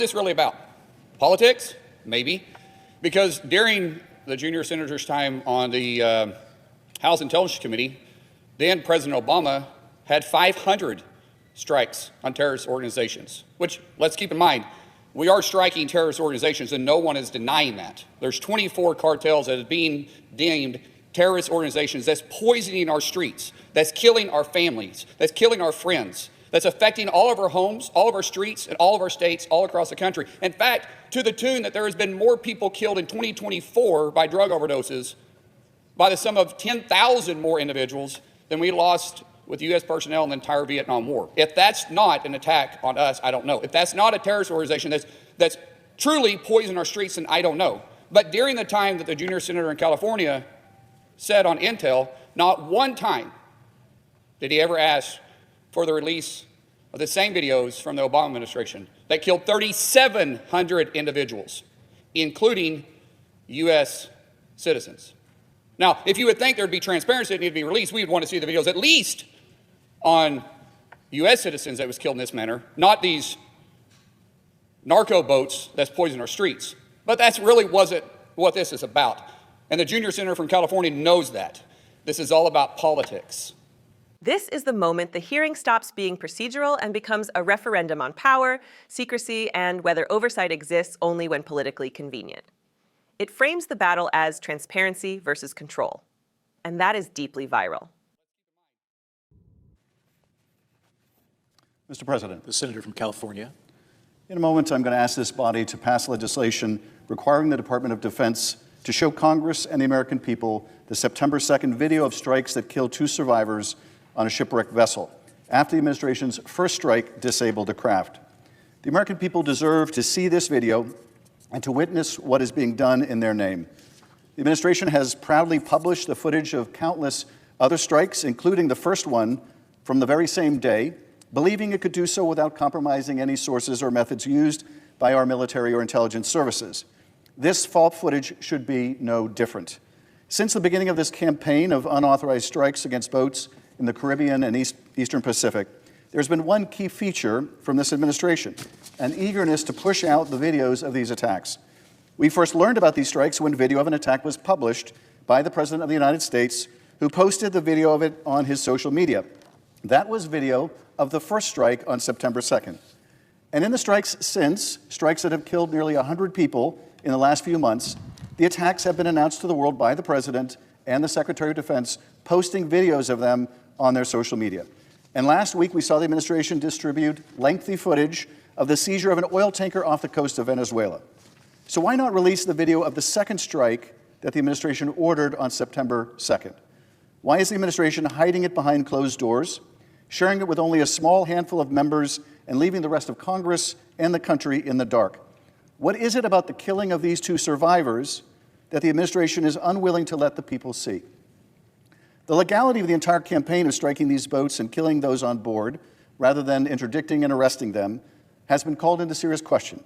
this really about? Politics? Maybe. Because during the junior senator's time on the House Intelligence Committee, then President Obama had 500 strikes on terrorist organizations, which, let's keep in mind, we are striking terrorist organizations and no one is denying that. There's 24 cartels that are being deemed terrorist organizations that's poisoning our streets, that's killing our families, that's killing our friends, that's affecting all of our homes, all of our streets, and all of our states all across the country. In fact, to the tune that there has been more people killed in 2024 by drug overdoses by the sum of 10,000 more individuals than we lost with U.S. personnel in the entire Vietnam War. If that's not an attack on us, I don't know. If that's not a terrorist organization that's truly poisoning our streets, then I don't know. But during the time that the junior senator in California said on Intel, not one time did he ever ask for the release of the same videos from the Obama administration that killed 3,700 individuals, including U.S. citizens. Now, if you would think there would be transparency that needed to be released, we would want to see the videos at least on U.S. citizens that was killed in this manner, not these narco boats that's poisoning our streets. But that's really wasn't what this is about. And the junior senator from California knows that. This is all about politics. This is the moment the hearing stops being procedural and becomes a referendum on power, secrecy, and whether oversight exists only when politically convenient. It frames the battle as transparency versus control, and that is deeply viral. Mr. President. The senator from California. In a moment, I'm going to ask this body to pass legislation requiring the Department of Defense to show Congress and the American people the September 2nd video of strikes that killed 2 survivors on a shipwrecked vessel after the administration's first strike disabled the craft. The American people deserve to see this video and to witness what is being done in their name. The administration has proudly published the footage of countless other strikes, including the first one from the very same day, believing it could do so without compromising any sources or methods used by our military or intelligence services. This false footage should be no different. Since the beginning of this campaign of unauthorized strikes against boats in the Caribbean and Eastern Pacific, there's been one key feature from this administration, an eagerness to push out the videos of these attacks. We first learned about these strikes when video of an attack was published by the President of the United States, who posted the video of it on his social media. That was video of the first strike on September 2nd. And in the strikes since, strikes that have killed nearly 100 people in the last few months, the attacks have been announced to the world by the President and the Secretary of Defense, posting videos of them on their social media. And last week, we saw the administration distribute lengthy footage of the seizure of an oil tanker off the coast of Venezuela. So why not release the video of the second strike that the administration ordered on September 2nd? Why is the administration hiding it behind closed doors, sharing it with only a small handful of members, and leaving the rest of Congress and the country in the dark? What is it about the killing of these 2 survivors that the administration is unwilling to let the people see? The legality of the entire campaign of striking these boats and killing those on board, rather than interdicting and arresting them, has been called into serious question.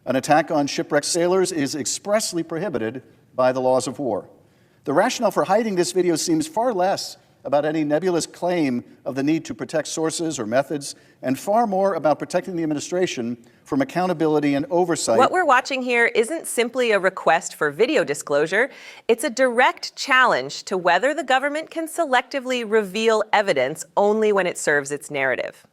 An attack on shipwrecked sailors is expressly prohibited by the laws of war. The rationale for hiding this video seems far less about any nebulous claim of the need to protect sources or methods, and far more about protecting the administration from accountability and oversight. What we're watching here isn't simply a request for video disclosure. It's a direct challenge to whether the government can selectively reveal evidence only when it serves its narrative.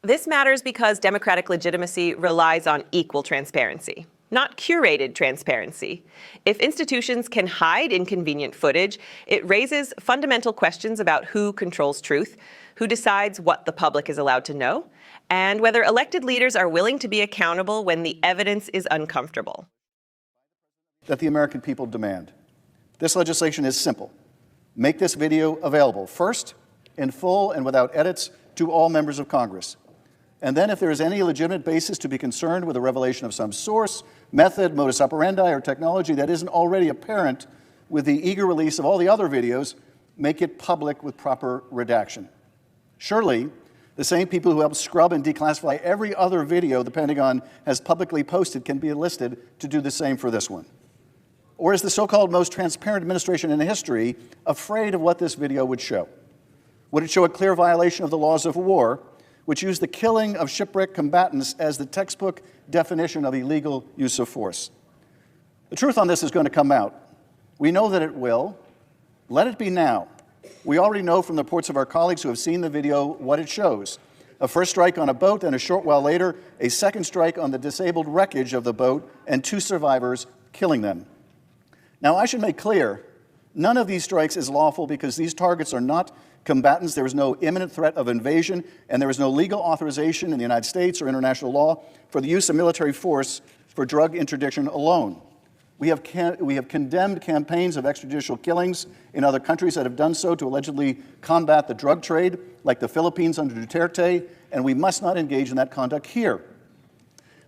This matters because democratic legitimacy relies on equal transparency, not curated transparency. If institutions can hide inconvenient footage, it raises fundamental questions about who controls truth, who decides what the public is allowed to know, and whether elected leaders are willing to be accountable when the evidence is uncomfortable. That the American people demand. This legislation is simple. Make this video available, first, in full and without edits, to all members of Congress. And then if there is any legitimate basis to be concerned with the revelation of some source, method, modus operandi, or technology that isn't already apparent with the eager release of all the other videos, make it public with proper redaction. Surely, the same people who help scrub and declassify every other video the Pentagon has publicly posted can be enlisted to do the same for this one. Or is the so-called most transparent administration in history afraid of what this video would show? Would it show a clear violation of the laws of war, which use the killing of shipwrecked combatants as the textbook definition of illegal use of force. The truth on this is going to come out. We know that it will. Let it be now. We already know from the reports of our colleagues who have seen the video what it shows. A first strike on a boat, and a short while later, a second strike on the disabled wreckage of the boat, and 2 survivors, killing them. Now, I should make clear, none of these strikes is lawful because these targets are not combatants. There is no imminent threat of invasion, and there is no legal authorization in the United States or international law for the use of military force for drug interdiction alone. We have condemned campaigns of extrajudicial killings in other countries that have done so to allegedly combat the drug trade, like the Philippines under Duterte, and we must not engage in that conduct here.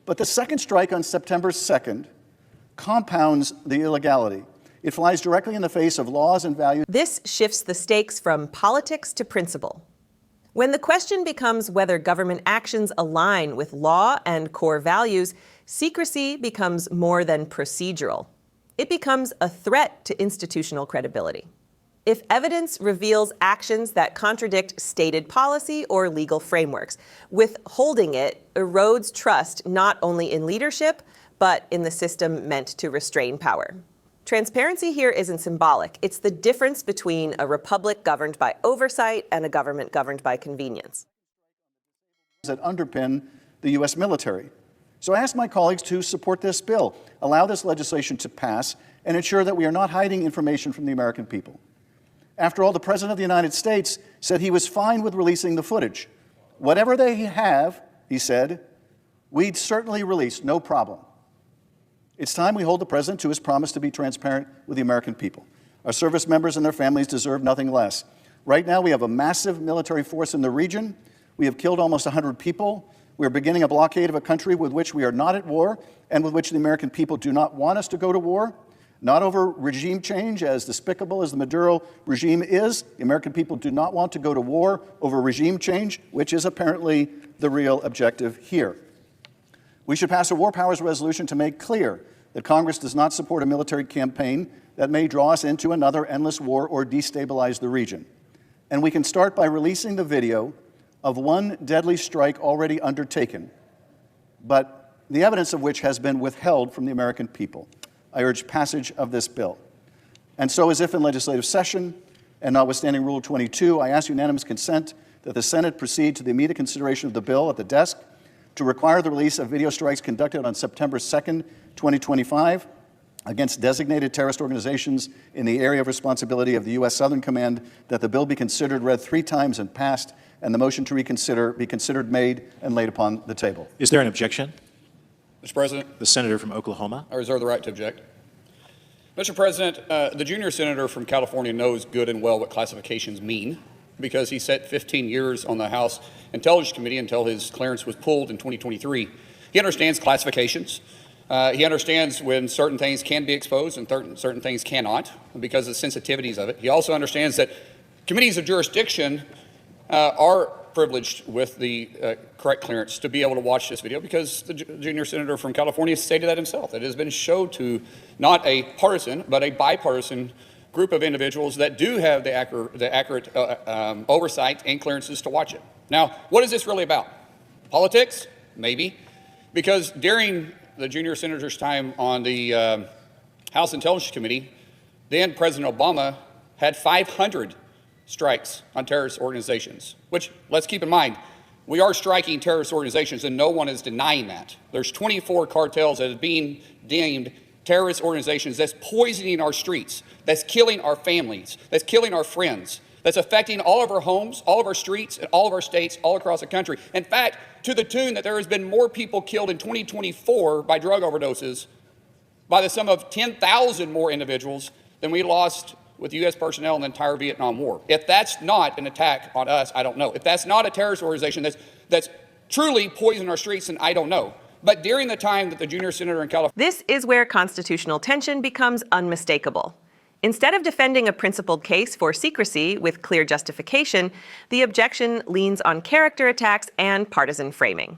But the second strike on September 2nd compounds the illegality. It flies directly in the face of laws and values. This shifts the stakes from politics to principle. When the question becomes whether government actions align with law and core values, secrecy becomes more than procedural. It becomes a threat to institutional credibility. If evidence reveals actions that contradict stated policy or legal frameworks, withholding it erodes trust not only in leadership, but in the system meant to restrain power. Transparency here isn't symbolic. It's the difference between a republic governed by oversight and a government governed by convenience. That underpin the U.S. military. So I ask my colleagues to support this bill, allow this legislation to pass, and ensure that we are not hiding information from the American people. After all, the President of the United States said he was fine with releasing the footage. Whatever they have, he said, we'd certainly release, no problem. It's time we hold the President to his promise to be transparent with the American people. Our service members and their families deserve nothing less. Right now, we have a massive military force in the region. We have killed almost 100 people. We are beginning a blockade of a country with which we are not at war and with which the American people do not want us to go to war. Not over regime change, as despicable as the Maduro regime is. The American people do not want to go to war over regime change, which is apparently the real objective here. We should pass a war powers resolution to make clear that Congress does not support a military campaign that may draw us into another endless war or destabilize the region. And we can start by releasing the video of one deadly strike already undertaken, but the evidence of which has been withheld from the American people. I urge passage of this bill. And so, as if in legislative session, and notwithstanding Rule 22, I ask unanimous consent that the Senate proceed to the immediate consideration of the bill at the desk to require the release of video strikes conducted on September 2nd, 2025, against designated terrorist organizations in the area of responsibility of the U.S. Southern Command, that the bill be considered, read 3 times, and passed, and the motion to reconsider be considered, made, and laid upon the table. Is there an objection? Mr. President, The senator from Oklahoma. I reserve the right to object. Mr. President, the junior senator from California knows good and well what classifications mean, because he sat 15 years on the House Intelligence Committee until his clearance was pulled in 2023. He understands classifications. He understands when certain things can be exposed and certain things cannot because of the sensitivities of it. He also understands that committees of jurisdiction are privileged with the correct clearance to be able to watch this video, because the junior senator from California stated that himself. It has been shown to not a partisan, but a bipartisan group of individuals that do have the accurate oversight and clearances to watch it. Now, what is this really about? Politics? Maybe. Because during the junior senator's time on the House Intelligence Committee, then President Obama had 500 strikes on terrorist organizations, which, let's keep in mind, we are striking terrorist organizations and no one is denying that. There's 24 cartels that are being deemed terrorist organizations that's poisoning our streets, that's killing our families, that's killing our friends, that's affecting all of our homes, all of our streets, and all of our states all across the country. In fact, to the tune that there has been more people killed in 2024 by drug overdoses by the sum of 10,000 more individuals than we lost with U.S. personnel in the entire Vietnam War. If that's not an attack on us, I don't know. If that's not a terrorist organization that's truly poisoning our streets, then I don't know. But during the time that the junior senator in California... This is where constitutional tension becomes unmistakable. Instead of defending a principled case for secrecy with clear justification, the objection leans on character attacks and partisan framing.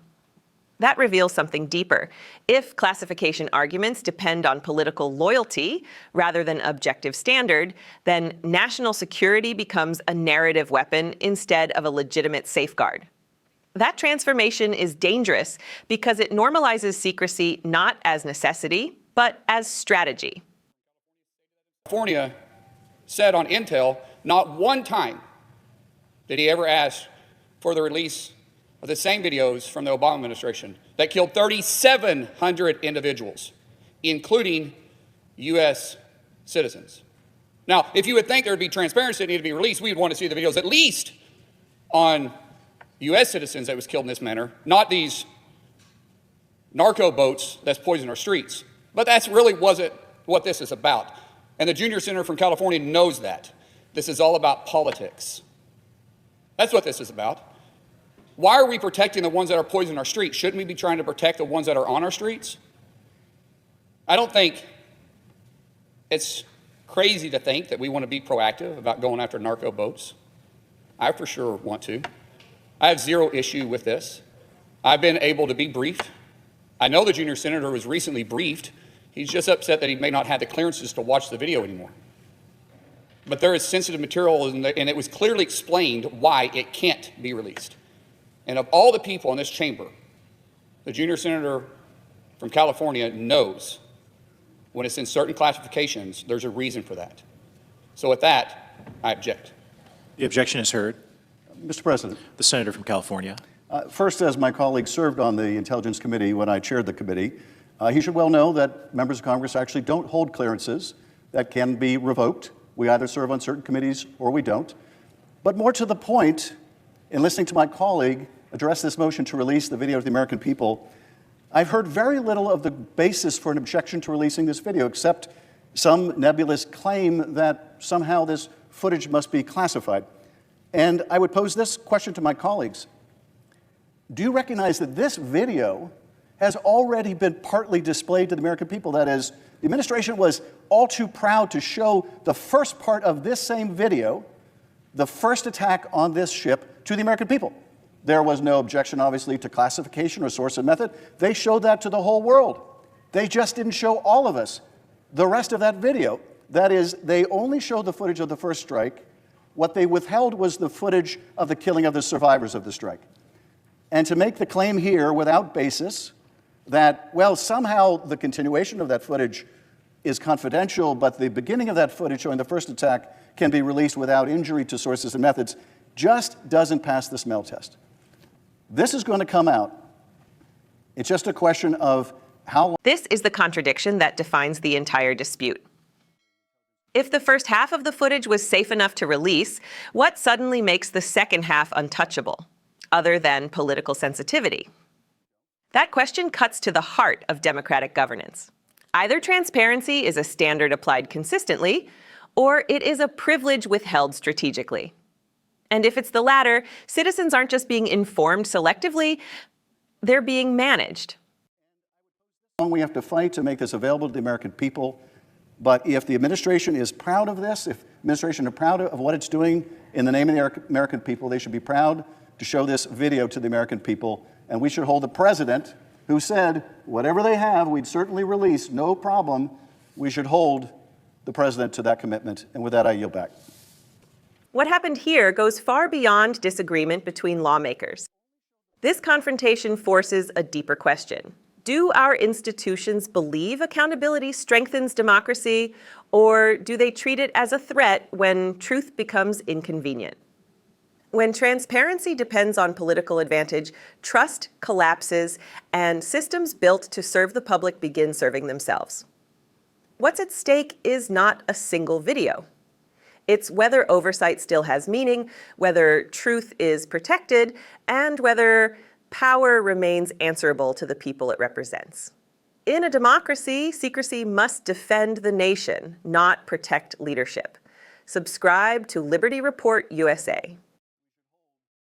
That reveals something deeper. If classification arguments depend on political loyalty rather than objective standard, then national security becomes a narrative weapon instead of a legitimate safeguard. That transformation is dangerous because it normalizes secrecy not as necessity, but as strategy. California said on Intel, not one time did he ever ask for the release of the same videos from the Obama administration that killed 3,700 individuals, including U.S. citizens. Now, if you would think there would be transparency that needed to be released, we would want to see the videos at least on U.S. citizens that was killed in this manner, not these narco boats that's poisoned our streets. But that's really wasn't what this is about. And the junior senator from California knows that. This is all about politics. That's what this is about. Why are we protecting the ones that are poisoning our streets? Shouldn't we be trying to protect the ones that are on our streets? I don't think it's crazy to think that we want to be proactive about going after narco boats. I for sure want to. I have zero issue with this. I've been able to be briefed. I know the junior senator was recently briefed. He's just upset that he may not have the clearances to watch the video anymore. But there is sensitive material, and it was clearly explained why it can't be released. And of all the people in this chamber, the junior senator from California knows when it's in certain classifications, there's a reason for that. So with that, I object. The objection is heard. Mr. President. The senator from California. First, as my colleague served on the Intelligence Committee when I chaired the committee, he should well know that members of Congress actually don't hold clearances that can be revoked. We either serve on certain committees or we don't. But more to the point, in listening to my colleague address this motion to release the video to the American people, I've heard very little of the basis for an objection to releasing this video, except some nebulous claim that somehow this footage must be classified. And I would pose this question to my colleagues. Do you recognize that this video has already been partly displayed to the American people? That is, the administration was all too proud to show the first part of this same video, the first attack on this ship, to the American people. There was no objection, obviously, to classification or source and method. They showed that to the whole world. They just didn't show all of us the rest of that video. That is, they only showed the footage of the first strike. What they withheld was the footage of the killing of the survivors of the strike. And to make the claim here without basis that, well, somehow the continuation of that footage is confidential, but the beginning of that footage showing the first attack can be released without injury to sources and methods, just doesn't pass the smell test. This is going to come out. It's just a question of how long. This is the contradiction that defines the entire dispute. If the first half of the footage was safe enough to release, what suddenly makes the second half untouchable, other than political sensitivity? That question cuts to the heart of democratic governance. Either transparency is a standard applied consistently, or it is a privilege withheld strategically. And if it's the latter, citizens aren't just being informed selectively, they're being managed. We have to fight to make this available to the American people. But if the administration is proud of this, if the administration is proud of what it's doing in the name of the American people, they should be proud to show this video to the American people. And we should hold the president, who said, whatever they have, we'd certainly release, no problem. We should hold the president to that commitment. And with that, I yield back. What happened here goes far beyond disagreement between lawmakers. This confrontation forces a deeper question. Do our institutions believe accountability strengthens democracy, or do they treat it as a threat when truth becomes inconvenient? When transparency depends on political advantage, trust collapses, and systems built to serve the public begin serving themselves. What's at stake is not a single video. It's whether oversight still has meaning, whether truth is protected, and whether power remains answerable to the people it represents. In a democracy, secrecy must defend the nation, not protect leadership. Subscribe to Liberty Report USA.